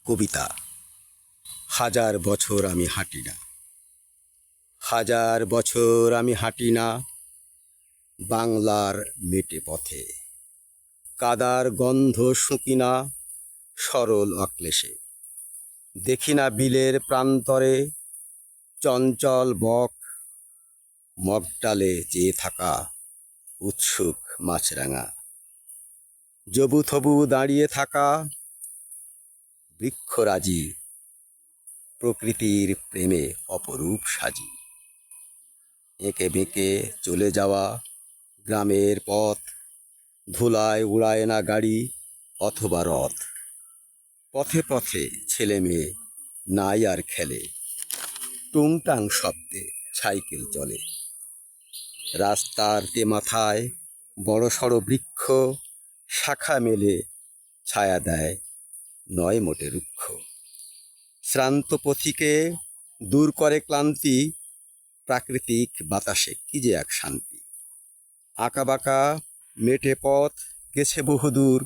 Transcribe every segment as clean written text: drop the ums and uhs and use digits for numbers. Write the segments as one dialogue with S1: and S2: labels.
S1: কবিতা। হাজার বছর আমি হাঁটি না, হাজার বছর আমি হাঁটি না বাংলার মেটে পথে। কাদার গন্ধ শুঁকি না সরল অক্লেশে। দেখি না বিলের প্রান্তরে চঞ্চল বক, মগডালে চেয়ে থাকা উৎসুক মাছরাঙা। জবুথবু দাঁড়িয়ে থাকা বৃক্ষরাজি, প্রকৃতির প্রেমে অপরূপ সাজি। এঁকে বেঁকে চলে যাওয়া গ্রামের পথ, ধুলায় উড়ায় না গাড়ি অথবা রথ। পথে পথে ছেলে মেয়ে নাই আর খেলে, টুংটাং শব্দে সাইকেল চলে। রাস্তার মাথায় বড় সড় বৃক্ষ, শাখা মেলে ছায়া দেয় নয় মোটে রুক্ষ। শ্রান্ত পথিকে দূর করে ক্লান্তি, প্রাকৃতিক বাতাসে কি যে এক শান্তি। আঁকাবাঁকা মেটে পথ গেছে বহুদূর,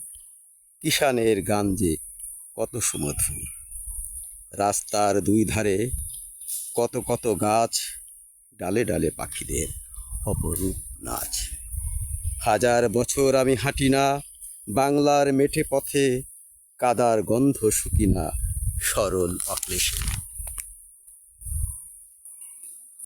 S1: কিষানের গান যে কত সুমধুর। রাস্তার দুই ধারে কত কত গাছ, ডালে ডালে পাখিদের অপরূপ নাচ। হাজার বছর আমি হাঁটি না বাংলার মেঠে পথে, কাদার গন্ধ শুকি না সরল অক্লেশে।